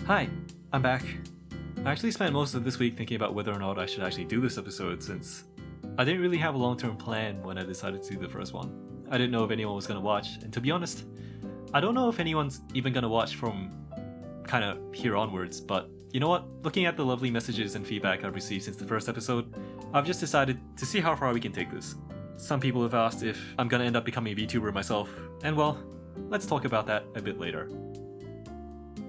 Hi, I'm back. I actually spent most of this week thinking about whether or not I should actually do this episode since I didn't really have a long-term plan when I decided to do the first one. I didn't know if anyone was going to watch, and to be honest, I don't know if anyone's even going to watch from kind of here onwards, but you know what? Looking at the lovely messages and feedback I've received since the first episode, I've just decided to see how far we can take this. Some people have asked if I'm going to end up becoming a VTuber myself, and well, let's talk about that a bit later.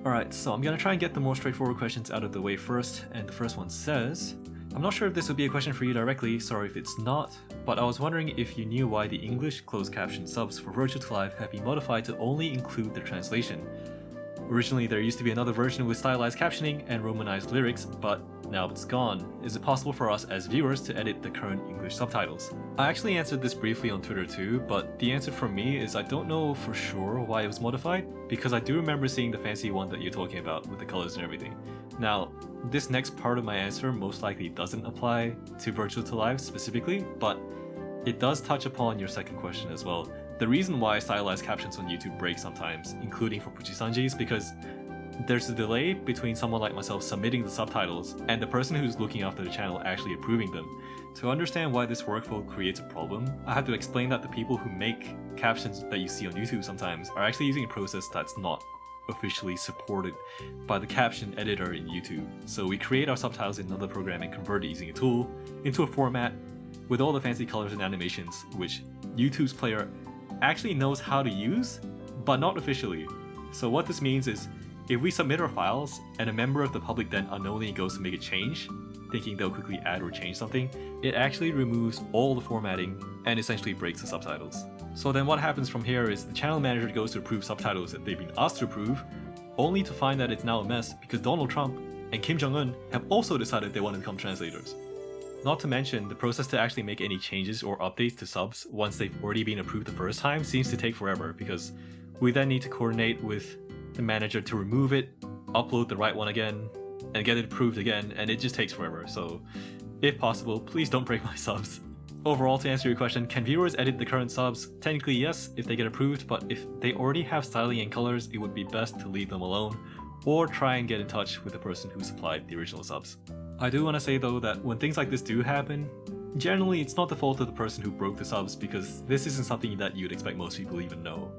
Alright, so I'm gonna try and get the more straightforward questions out of the way first, and the first one says, I'm not sure if this would be a question for you directly, sorry if it's not, but I was wondering if you knew why the English closed caption subs for Virtual to Live have been modified to only include the translation. Originally there used to be another version with stylized captioning and romanized lyrics, but now it's gone. Is it possible for us as viewers to edit the current English subtitles? I actually answered this briefly on Twitter too, but the answer from me is I don't know for sure why it was modified, because I do remember seeing the fancy one that you're talking about with the colors and everything. Now, this next part of my answer most likely doesn't apply to Virtual to Live specifically, but it does touch upon your second question as well. The reason why stylized captions on YouTube break sometimes, including for Puchisanji, is because there's a delay between someone like myself submitting the subtitles and the person who's looking after the channel actually approving them. To understand why this workflow creates a problem, I have to explain that the people who make captions that you see on YouTube sometimes are actually using a process that's not officially supported by the caption editor in YouTube. So we create our subtitles in another program and convert it using a tool into a format with all the fancy colors and animations, which YouTube's player actually knows how to use, but not officially. So what this means is, if we submit our files and a member of the public then unknowingly goes to make a change, thinking they'll quickly add or change something, it actually removes all the formatting and essentially breaks the subtitles. So then what happens from here is the channel manager goes to approve subtitles that they've been asked to approve, only to find that it's now a mess because Donald Trump and Kim Jong-un have also decided they want to become translators. Not to mention, the process to actually make any changes or updates to subs once they've already been approved the first time seems to take forever, because we then need to coordinate with the manager to remove it, upload the right one again, and get it approved again, and it just takes forever. So if possible, please don't break my subs. Overall, to answer your question, can viewers edit the current subs? Technically yes, if they get approved, but if they already have styling and colors, it would be best to leave them alone, or try and get in touch with the person who supplied the original subs. I do want to say though that when things like this do happen, generally it's not the fault of the person who broke the subs, because this isn't something that you'd expect most people even know,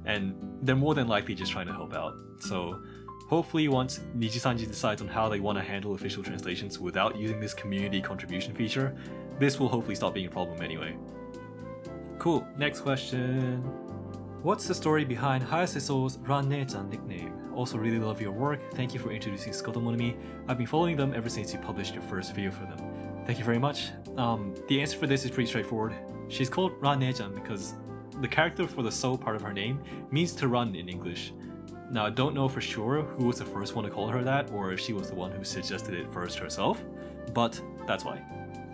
and they're more than likely just trying to help out. So hopefully once Nijisanji decides on how they want to handle official translations without using this community contribution feature, this will hopefully stop being a problem anyway. Cool, next question. What's the story behind Hayaseso's Ran-ne-chan nickname? Also really love your work, thank you for introducing Skotomo to me. I've been following them ever since you published your first video for them. Thank you very much. The answer for this is pretty straightforward. She's called Ran-ne-chan because the character for the so part of her name means to run in English. Now I don't know for sure who was the first one to call her that, or if she was the one who suggested it first herself, but that's why.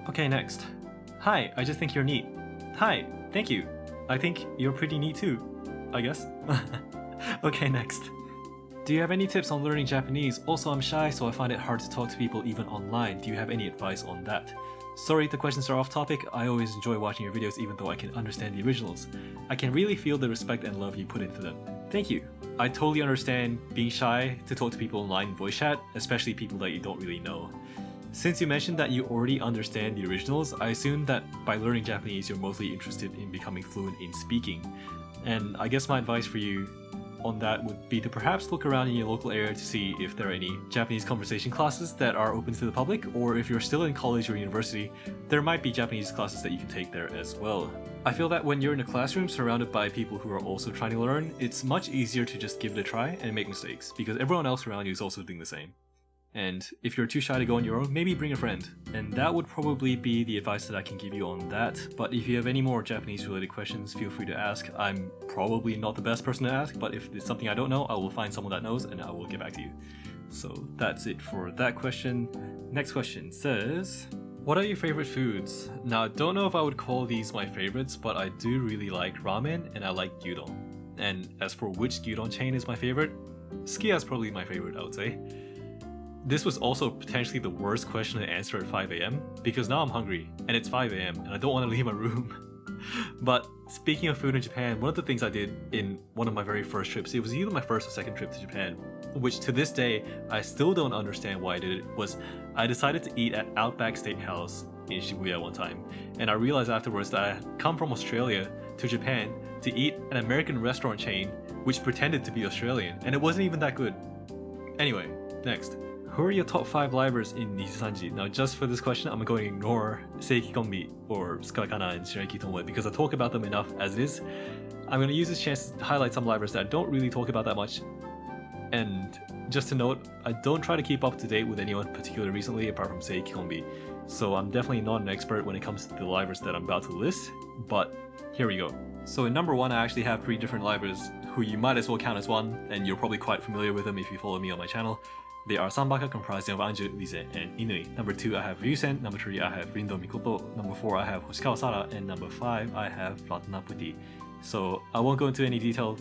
Okay, next. Hi, I just think you're neat. Hi, thank you. I think you're pretty neat too, I guess. Okay, next. Do you have any tips on learning Japanese? Also, I'm shy, so I find it hard to talk to people even online. Do you have any advice on that? Sorry, the questions are off topic. I always enjoy watching your videos even though I can understand the originals. I can really feel the respect and love you put into them. Thank you. I totally understand being shy to talk to people online in voice chat, especially people that you don't really know. Since you mentioned that you already understand the originals, I assume that by learning Japanese you're mostly interested in becoming fluent in speaking. And I guess my advice for you on that would be to perhaps look around in your local area to see if there are any Japanese conversation classes that are open to the public, or if you're still in college or university, there might be Japanese classes that you can take there as well. I feel that when you're in a classroom surrounded by people who are also trying to learn, it's much easier to just give it a try and make mistakes, because everyone else around you is also doing the same. And if you're too shy to go on your own, maybe bring a friend. And that would probably be the advice that I can give you on that. But if you have any more Japanese related questions, feel free to ask. I'm probably not the best person to ask, but if it's something I don't know, I will find someone that knows and I will get back to you. So that's it for that question. Next question says, what are your favorite foods? Now, I don't know if I would call these my favorites, but I do really like ramen and I like gyudon. And as for which gyudon chain is my favorite, Sukiya is probably my favorite, I would say. This was also potentially the worst question to answer at 5 AM, because now I'm hungry, and it's 5 AM, and I don't want to leave my room. But speaking of food in Japan, one of the things I did in one of my very first trips, it was either my first or second trip to Japan, which to this day I still don't understand why I did it, was I decided to eat at Outback Steakhouse in Shibuya one time, and I realized afterwards that I had come from Australia to Japan to eat an American restaurant chain which pretended to be Australian, and it wasn't even that good. Anyway, next. Who are your top 5 livers in Nijisanji? Now, just for this question, I'm going to ignore Seiki Kombi or Sukaikana and Shireki Tomoe because I talk about them enough as it is. I'm going to use this chance to highlight some livers that I don't really talk about that much. And just to note, I don't try to keep up to date with anyone particular recently apart from Seiki Kombi, so I'm definitely not an expert when it comes to the livers that I'm about to list, but here we go. So in number 1, I actually have 3 different livers who you might as well count as one, and you're probably quite familiar with them if you follow me on my channel. They are Sanbaka, comprising of Anju, Lise, and Inui. Number 2, I have Ryusen. Number 3, I have Rindo Mikoto. Number 4, I have Hoshikawa Sara. And number 5, I have Ratnaputi. So I won't go into any detail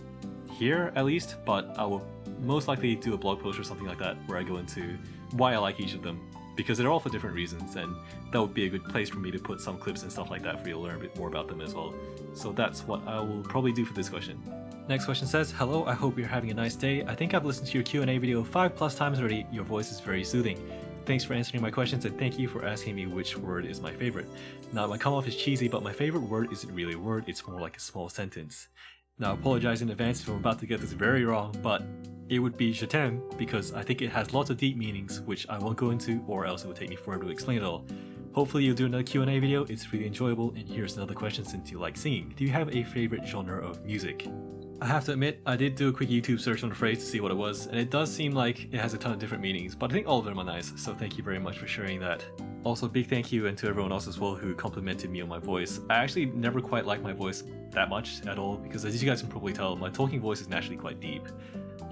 here, at least, but I will most likely do a blog post or something like that where I go into why I like each of them, because they're all for different reasons, and that would be a good place for me to put some clips and stuff like that for you to learn a bit more about them as well. So that's what I will probably do for this question. Next question says, hello, I hope you're having a nice day. I think I've listened to your Q&A video 5+ times already. Your voice is very soothing. Thanks for answering my questions, and thank you for asking me which word is my favorite. Now, my come off is cheesy, but my favorite word isn't really a word, it's more like a small sentence. Now, I apologize in advance if I'm about to get this very wrong, but it would be je t'aime, because I think it has lots of deep meanings, which I won't go into, or else it would take me forever to explain it all. Hopefully you'll do another Q&A video, it's really enjoyable, and here's another question since you like singing. Do you have a favorite genre of music? I have to admit, I did do a quick YouTube search on the phrase to see what it was, and it does seem like it has a ton of different meanings, but I think all of them are nice, so thank you very much for sharing that. Also, big thank you and to everyone else as well who complimented me on my voice. I actually never quite liked my voice that much at all, because as you guys can probably tell, my talking voice is naturally quite deep.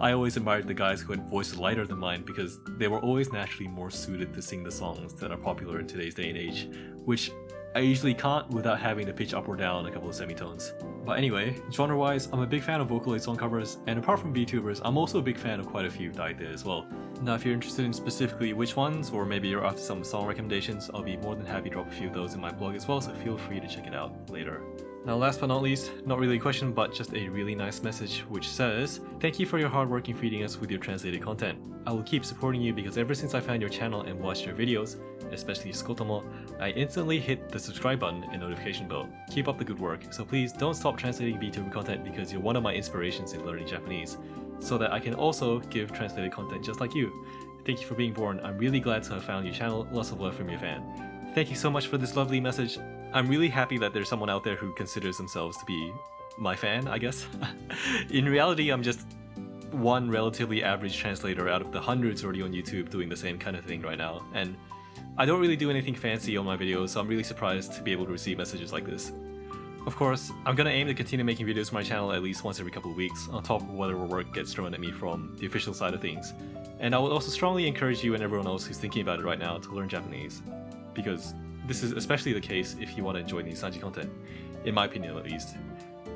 I always admired the guys who had voices lighter than mine because they were always naturally more suited to sing the songs that are popular in today's day and age, which I usually can't without having to pitch up or down a couple of semitones. But anyway, genre-wise, I'm a big fan of Vocaloid song covers, and apart from VTubers, I'm also a big fan of quite a few died there as well. Now if you're interested in specifically which ones, or maybe you're after some song recommendations, I'll be more than happy to drop a few of those in my blog as well, so feel free to check it out later. Now last but not least, not really a question but just a really nice message which says, thank you for your hard work in feeding us with your translated content. I will keep supporting you because ever since I found your channel and watched your videos, especially Sukotomo, I instantly hit the subscribe button and notification bell. Keep up the good work, so please don't stop translating VTuber content because you're one of my inspirations in learning Japanese, so that I can also give translated content just like you. Thank you for being born, I'm really glad to have found your channel, lots of love from your fan. Thank you so much for this lovely message. I'm really happy that there's someone out there who considers themselves to be my fan, I guess. In reality, I'm just one relatively average translator out of the hundreds already on YouTube doing the same kind of thing right now, and I don't really do anything fancy on my videos, so I'm really surprised to be able to receive messages like this. Of course, I'm gonna aim to continue making videos for my channel at least once every couple of weeks, on top of whatever work gets thrown at me from the official side of things. And I would also strongly encourage you and everyone else who's thinking about it right now to learn Japanese, because this is especially the case if you want to enjoy Nijisanji content, in my opinion at least.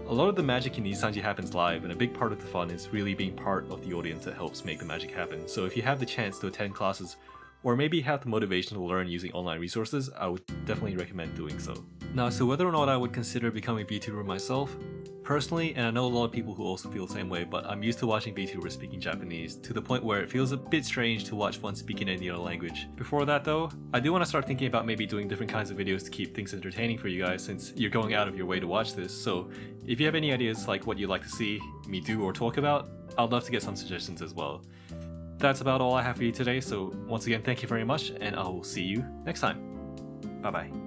A lot of the magic in Nijisanji happens live, and a big part of the fun is really being part of the audience that helps make the magic happen. So if you have the chance to attend classes, or maybe have the motivation to learn using online resources, I would definitely recommend doing so. Now, so whether or not I would consider becoming a VTuber myself, personally, and I know a lot of people who also feel the same way, but I'm used to watching VTubers speaking Japanese to the point where it feels a bit strange to watch one speaking any other language. Before that though, I do want to start thinking about maybe doing different kinds of videos to keep things entertaining for you guys since you're going out of your way to watch this, so if you have any ideas like what you'd like to see me do or talk about, I'd love to get some suggestions as well. That's about all I have for you today, so once again thank you very much, and I will see you next time. Bye bye.